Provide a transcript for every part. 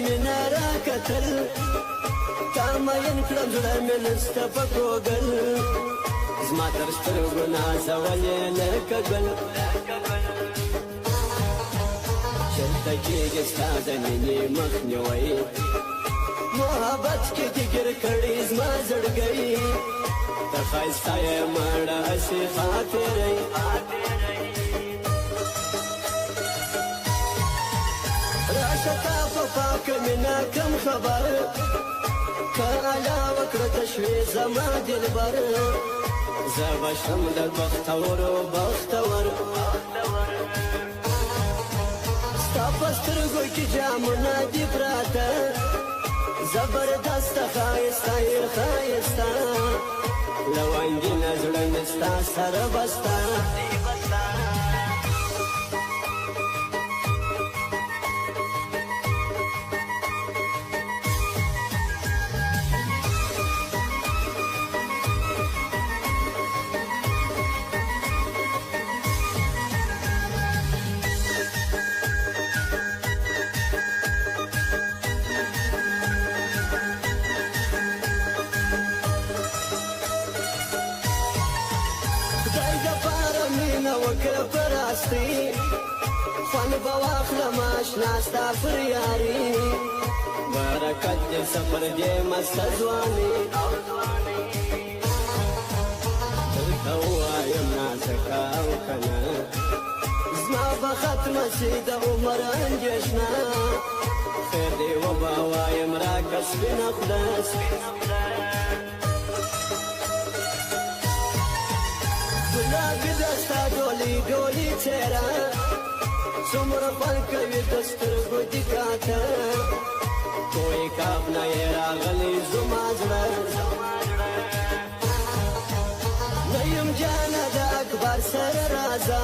مینه راکتل تا مین کړم زړه مې نسته په کوګل زما تر سترګو نازولې لکه ګل چېرته کېږي ستا د مینې مخنیوی محبت کې دې ګیر کړي زما زړګی د ښایسته یې مړه هسې خاطرې راشه تا په پاکه مینه کم خبر که علاوه کړه تشوي زما دلبر زه به شم د بختورو بختور ستا په سترګو کې جامونه دي پراته زبردسته ښایسته یې ښایسته لونګینه زړه مې ستا سره بسته وکړه پر راستي خوند به واخلم اشنا ستا پر یاري برکت دې سفر دې مسته ځواني درته ووایم نازکه او که نه زما به ختمه شي د عمر اندېښنه خیر دې وبه وایم راکړه سپینه خوله گلابی دستا ډولي ډولي څېره څومره خوند کوي د سترګو دیکاته کوی کاب نه یې راغلی زما زړه نه یم جانه د اکبر سره راځه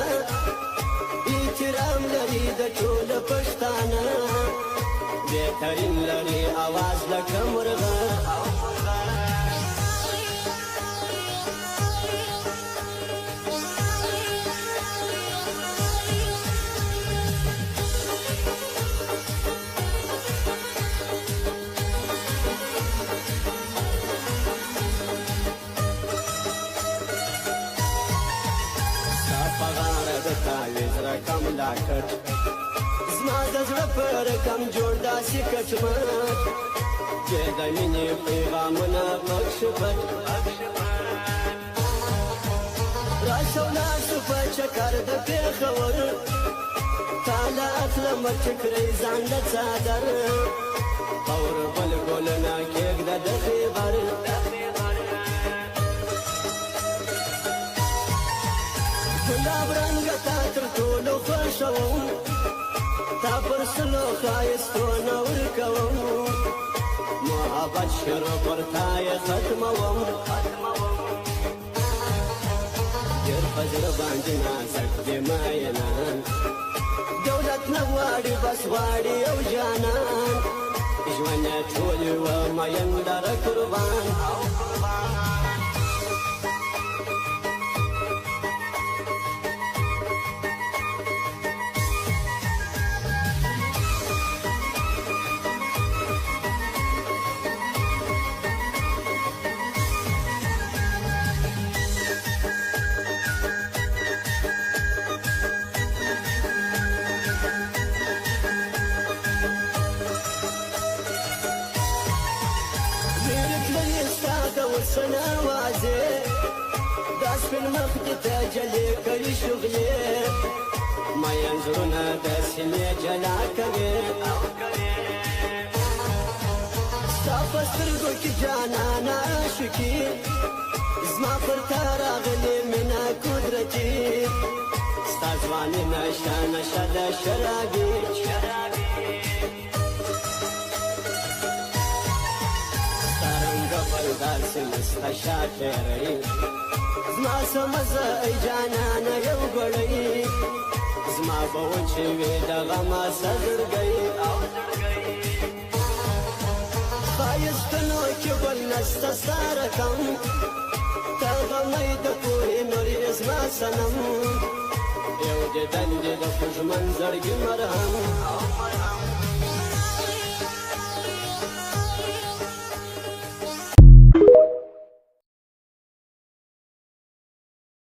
احترام لري د ټوله پښتانه بهترین لري اواز لکه مرغه تعویز رقم لاکټ زما د زړه په رقم جوړ داسې کټمټ چې د مینې پیغامونه پکښ پټ راشه ولاړ په چکر د پېښور تاله اخلم چې کړئ ځان د څادر اور بل ګلونه کېږده د خیبر گلاب رنگ تا تر ټولو خوښوم تا پر سلو ښایستونه ورکوم محبت شروع پر تا یې ختموم ډېر په زړه باندې نازک دې مینان دولت نه غواړي بس غواړي یو جانان ژوند یې ټول یوه مین لره قربان سن آوازې دا سپین مخ دې ته جلې کړي شغلې مین زړونه د سینې جلا کوي ستا په سترګو کې جانانه عاشقي زما پر تا راغلې مینه قدرتي ستا ځواني نشه نشه د شرابي داسې مسته شاعرۍ زما څه مزه ای جانانه یو ګړی زما به وچې وې د غمه زړګی ښایستنو کې بل نسته ستا رقم ته غمی د پوهې نور یې زما صنم یو دې دندې د خوږمن زړګي مرهم